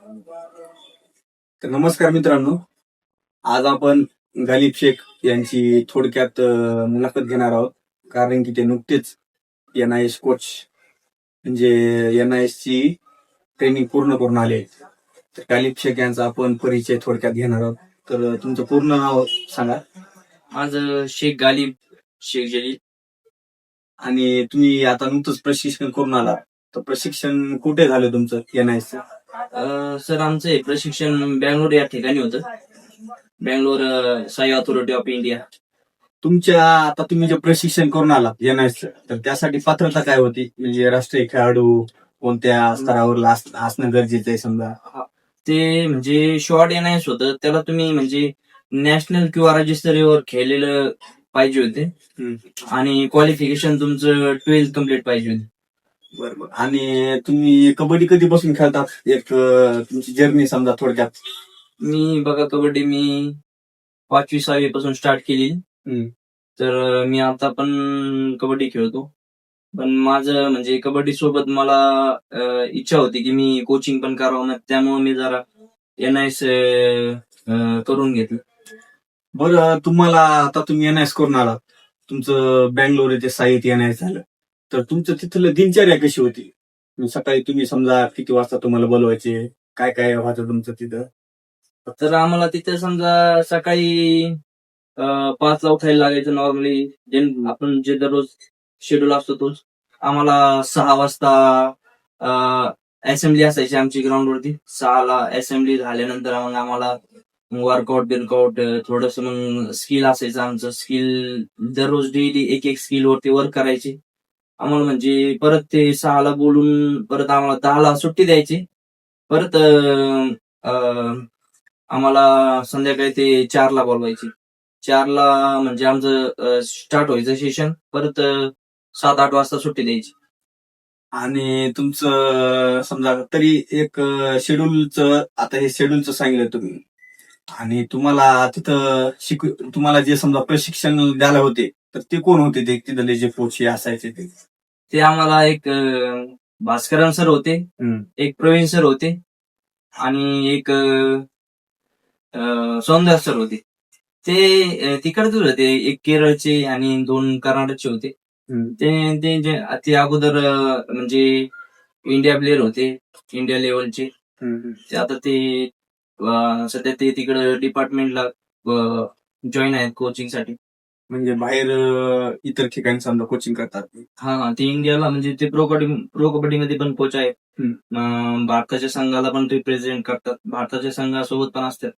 तर नमस्कार मित्रांनो, आज आपण गालिब शेख यांची थोडक्यात मुलाखत घेणार आहोत. कारण की ते नुकतेच NIS कोच म्हणजे NIS ची ट्रेनिंग पूर्ण करून आले आहेत. तर गालिब शेख यांचा आपण परिचय थोडक्यात घेणार आहोत. तर तुमचं पूर्ण नाव सांगा. माझं शेख गालिब शेख जलील. आणि तुम्ही आता नुकतंच प्रशिक्षण करून आला, तर प्रशिक्षण कुठे झालं तुमचं NIS चं? सर आमचं हे प्रशिक्षण बँगलोर या ठिकाणी होतं. Bangalore Sai authority of India. आता तुम्ही जे प्रशिक्षण करून आलात NIS चं, तर त्यासाठी पात्रता काय होती? म्हणजे राष्ट्रीय खेळाडू कोणत्या स्तरावर असणं गरजेचं आहे समजा? ते म्हणजे शॉर्ट NIS होतं, त्याला तुम्ही म्हणजे नॅशनल किंवा राज्यस्तरीयवर खेळलेलं पाहिजे होते. आणि क्वालिफिकेशन तुमचं 12th कम्प्लीट पाहिजे होते. बरोबर. आणि तुम्ही कबड्डी कधीपासून खेळतात? तुमची जर्नी समजा थोडक्यात. मी बघा कबड्डी मी 5वी-6वी पासून स्टार्ट केली. तर मी आता पण कबड्डी खेळतो. पण माझं म्हणजे कबड्डी सोबत मला इच्छा होती की मी कोचिंग पण करावं, त्यामुळे मी जरा NIS करून घेतलं. बरं, तुम्ही NIS करून आलात, तुमचं बँगलोर येथे साई NIS झालं, तर तुमचं तिथलं दिनचर्या कशी होती? सकाळी तुम्ही समजा किती वाजता तुम्हाला बोलवायचे, काय काय व्हायचं तुमचं तिथं? तर आम्हाला तिथे समजा सकाळी 5ला उठायला लागायचं नॉर्मली. आपण जे दररोज शेड्यूल असतो तोच. आम्हाला 6 वाजता असेंब्ली असायची आमची ग्राउंडवरती. 6ला असेंब्ली झाल्यानंतर मग आम्हाला वर्कआउट थोडस मग स्किल असायचं आमचं. स्किल दररोज डेली एक स्किल वरती वर्क करायची आम्हाला. म्हणजे परत ते 6ला बोलून परत आम्हाला 10ला सुट्टी द्यायची. परत आम्हाला संध्याकाळी ते 4ला बोलवायची. 4ला म्हणजे आमचं स्टार्ट व्हायचं सेशन. परत 7-8 वाजता सुट्टी द्यायची. आणि तुमचं समजा तरी एक शेड्यूलचं, आता हे शेड्यूलचं सांगितलं तुम्ही, आणि तुम्हाला तिथं तुम्हाला जे समजा प्रशिक्षण द्यायला होते, तर ते कोण होते? ते तिथले जे कोच असायचे ते आम्हाला एक भास्करन सर होते, एक प्रवीण सर होते आणि एक सौंदर्य सर होते. ते तिकडचेच होते. एक केरळचे आणि 2 कर्नाटकचे होते. ते अगोदर म्हणजे इंडिया प्लेअर होते, इंडिया लेवलचे. ते आता ते सध्या ते तिकडे डिपार्टमेंटला जॉईन आहेत कोचिंग साठी. म्हणजे बाहेर इतर ठिकाणी समजा कोचिंग करतात. हा, ते इंडियाला म्हणजे ते प्रो कबड्डी मध्ये पण कोच आहेत. भारताच्या संघाला पण रिप्रेझेंट करतात. भारताच्या संघासोबत पण असतात.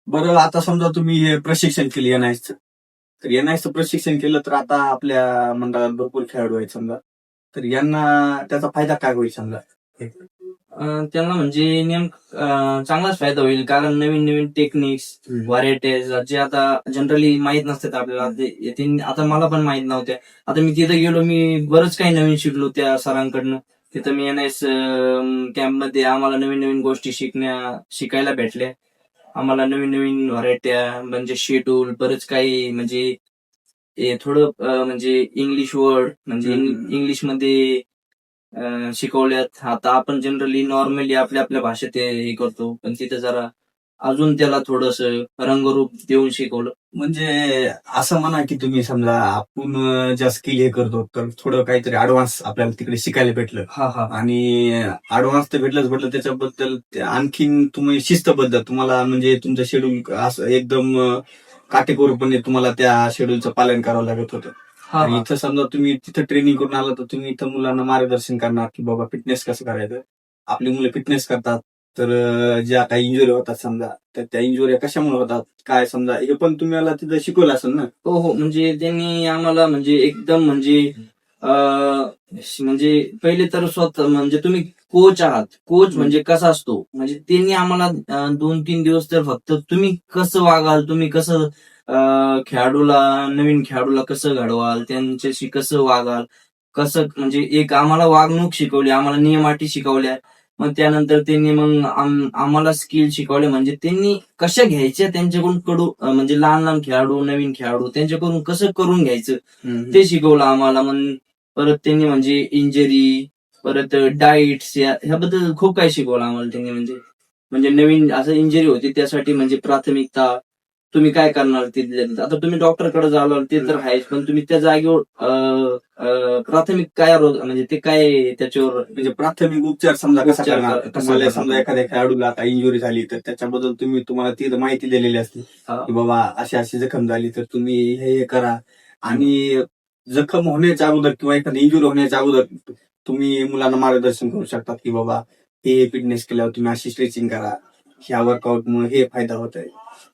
बरं, आता समजा तुम्ही हे प्रशिक्षण केलं NIS चं, तर NIS चं प्रशिक्षण केलं, तर आता आपल्या मंडळात भरपूर खेळाडू आहेत समजा, तर यांना त्याचा फायदा काय होईल समजा? त्यांना म्हणजे चांगलाच फायदा होईल. कारण नवीन नवीन टेक्निक्स, व्हरायटीज जे आता जनरली माहित नसतात आपल्याला. आता मला पण माहित नव्हत्या. आता मी तिथे गेलो, मी बरंच काही नवीन शिकलो त्या सरांकडनं. तिथं मी NIS कॅम्प मध्ये आम्हाला नवीन नवीन गोष्टी शिकायला भेटल्या. आम्हाला नवीन नवीन व्हरायट्या म्हणजे शेड्यूल, बरंच काही म्हणजे थोडं म्हणजे इंग्लिश वर्ड म्हणजे इंग्लिशमध्ये शिकवल्यात. आता आपण जनरली नॉर्मली आपल्या भाषेत हे करतो, पण तिथे जरा अजून त्याला थोडस रंगरूप देऊन शिकवलं. म्हणजे असं म्हणा की तुम्ही समजा आपण ज्या स्किल हे करतो, तर थोडं काहीतरी ऍडव्हान्स आपल्याला तिकडे शिकायला भेटलं. आणि ऍडव्हान्स तर भेटलं, त्याच्याबद्दल आणखीन तुम्ही शिस्तबद्ध तुम्हाला म्हणजे तुमचं शेड्यूल असं एकदम काटेकोरपणे तुम्हाला त्या शेड्यूलचं पालन करावं लागत होतं. आणि इथं समजा तुम्ही तिथं ट्रेनिंग करून आला, तर तुम्ही इथं मुलांना मार्गदर्शन करणार की बाबा फिटनेस कसं करायचं. आपली मुलं फिटनेस करतात, तर ज्या काही इंजुरी होतात समजा, तर त्या इंजुरी कशामुळे होतात, काय समजा हे पण तुम्हाला तिथं शिकवलं असेल ना? हो, म्हणजे त्यांनी आम्हाला म्हणजे एकदम म्हणजे पहिले तर स्वतः म्हणजे तुम्ही कोच आहात. कोच म्हणजे कसा असतो, म्हणजे त्यांनी आम्हाला 2-3 दिवस तर फक्त तुम्ही कसं वागाल, तुम्ही कसं नवीन खेळाडूला कसं घडवाल, त्यांच्याशी कसं वागाल, कसं म्हणजे एक आम्हाला वागणूक शिकवली, आम्हाला नियम अटी शिकवल्या. मग त्यानंतर त्यांनी आम्हाला स्किल शिकवले. म्हणजे त्यांनी कशा घ्यायच्या त्यांच्याकडून म्हणजे लहान खेळाडू, नवीन खेळाडू त्यांच्याकडून कसं करून घ्यायचं ते शिकवलं आम्हाला. मग परत त्यांनी म्हणजे इंजरी, परत डाईट्स ह्याबद्दल खूप काही शिकवलं आम्हाला त्यांनी. म्हणजे नवीन असं इंजुरी होती त्यासाठी म्हणजे प्राथमिकता तुम्ही काय करणार तिथल्या तिथं. आता तुम्ही डॉक्टरकडे जाणार ते तर आहेच, पण तुम्ही त्या जागेवर प्राथमिक काय म्हणजे ते काय त्याच्यावर म्हणजे प्राथमिक उपचार समजा कसा उपचार करणार. कसा तुम्हाला करणार? समजा एखाद्या खेळाडूला आता इंजुरी झाली तर त्याच्याबद्दल तुम्हाला ती माहिती दिलेली असते हा. की बाबा अशी अशी जखम झाली तर तुम्ही हे करा. आणि जखम होण्याच्या अगोदर किंवा एखादी इंजुरी होण्याच्या अगोदर तुम्ही मुलांना मार्गदर्शन करू शकतात की बाबा हे फिटनेस केल्यावर तुम्ही अशी स्ट्रेचिंग करा, ह्या वर्कआउटमुळे हे फायदा होत आहे.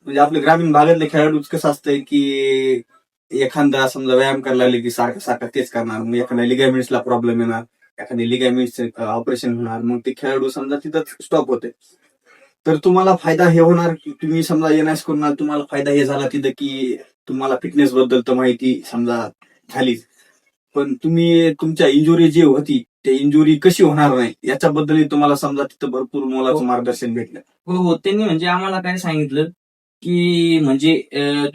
म्हणजे आपल्या ग्रामीण भागातले खेळाडू कसं असतंय की एखादा समजा व्यायाम करायला लागले की सारखं सारखं तेच करणार, मग एखाद्या लिगामेंट्सला प्रॉब्लेम येणार, एखादी लिगामेंट्स ऑपरेशन होणार, मग ते खेळाडू समजा तिथंच स्टॉप होते. तर तुम्हाला फायदा हे होणार की तुम्ही समजा एनएस करून तुम्हाला फायदा हे झाला तिथं की तुम्हाला फिटनेस बद्दल तर माहिती समजा झालीच, पण तुम्ही तुमच्या इंजुरी जी होती ते इंजुरी कशी होणार नाही याच्याबद्दल तुम्हाला समजा तिथं भरपूर मोलाचं मार्गदर्शन भेटलं. हो, त्यांनी म्हणजे आम्हाला काय सांगितलं की म्हणजे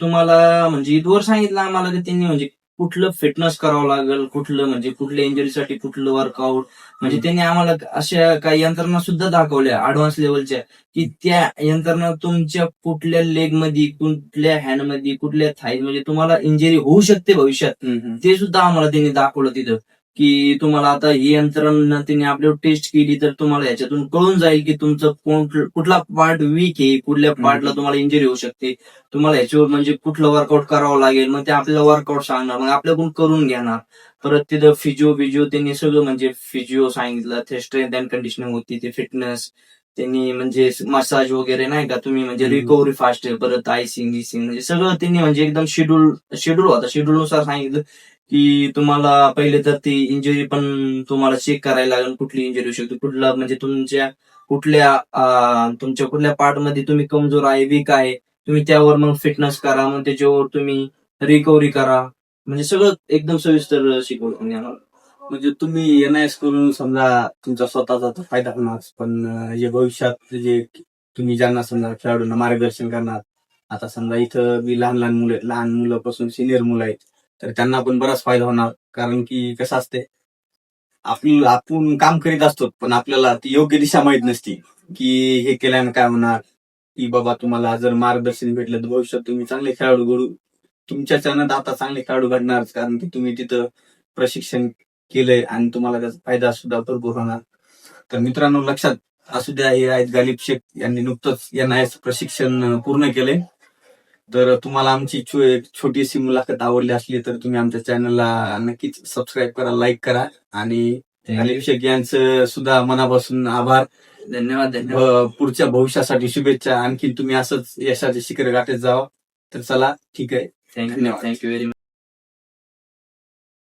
तुम्हाला म्हणजे इथवर सांगितलं आम्हाला की त्यांनी म्हणजे कुठलं फिटनेस करावं लागेल, कुठलं म्हणजे कुठल्या इंजुरीसाठी कुठलं वर्कआउट. म्हणजे त्यांनी आम्हाला अशा काही यंत्रणा सुद्धा दाखवल्या ऍडव्हान्स लेवलच्या, की त्या यंत्रणा तुमच्या कुठल्या लेग मध्ये, कुठल्या हँड मध्ये, कुठल्या थाई म्हणजे तुम्हाला इंजुरी होऊ शकते भविष्यात, ते सुद्धा आम्हाला त्यांनी दाखवलं तिथं. की तुम्हाला आता ही यंत्रणा त्यांनी आपल्यावर टेस्ट केली तर तुम्हाला ह्याच्यातून कळून जाईल की तुमचं कुठला पार्ट वीक आहे, कुठल्या पार्टला तुम्हाला इंजुरी होऊ शकते, तुम्हाला ह्याच्यावर म्हणजे कुठलं वर्कआउट करावं लागेल. मग ते आपल्याला वर्कआउट सांगणार, मग आपल्याकडून करून घेणार. परत तिथं फिजिओ त्यांनी सगळं म्हणजे फिजिओ सांगितलं, ते स्ट्रेंथ अँड कंडिशनिंग होती, ते फिटनेस त्यांनी म्हणजे मसाज वगैरे नाही का तुम्ही म्हणजे रिकव्हरी फास्ट आहे, परत आयसिंग म्हणजे सगळं त्यांनी म्हणजे एकदम शेड्यूल होता, शेड्यूलनुसार सांगितलं की तुम्हाला पहिले तर ती इंजुरी पण तुम्हाला चेक करायला लागेल, कुठली इंजुरी होऊ शकते, कुठला म्हणजे तुमच्या कुठल्या पार्ट मध्ये तुम्ही कमजोर आहे, वीक आहे, तुम्ही त्यावर मग फिटनेस करा, मग त्याच्यावर तुम्ही रिकव्हरी करा. म्हणजे सगळं एकदम सविस्तर शिकवलं त्यांनी आम्हाला. म्हणजे तुम्ही एनआयएस करून समजा तुमचा स्वतःचा तर फायदा होणार, पण जे भविष्यात जे तुम्ही ज्यांना समजा खेळाडूंना मार्गदर्शन करणार, आता समजा इथं मी लहान मुलापासून सिनियर मुलं आहेत, तर त्यांना पण बराच फायदा होणार. कारण की कसं असते, आपण काम करीत असतो पण आपल्याला ती योग्य दिशा माहित नसती की हे केल्यानं काय होणार. की बाबा तुम्हाला जर मार्गदर्शन भेटलं तर भविष्यात तुम्ही चांगले खेळाडू घडू, तुमच्या चॅनल आता चांगले खेळाडू घडणार, कारण की तुम्ही तिथं प्रशिक्षण केलंय आणि तुम्हाला त्याचा फायदा सुद्धा भरपूर होणार. तर मित्रांनो लक्षात असू द्या, हे आहेत गालिब शेख यांनी नुकतंच एनआयएस प्रशिक्षण पूर्ण केले. तर तुम्हाला आमची एक छोटीशी मुलाखत आवडली असली तर तुम्ही आमच्या चॅनलला नक्कीच सबस्क्राईब करा, लाईक करा. आणि गालिब शेख यांचं सुद्धा मनापासून आभार, धन्यवाद. पुढच्या भविष्यासाठी शुभेच्छा. आणखी तुम्ही असंच यशाचे शिखर गाठत जावं. तर चला ठीक आहे, धन्यवाद. Thank you very much.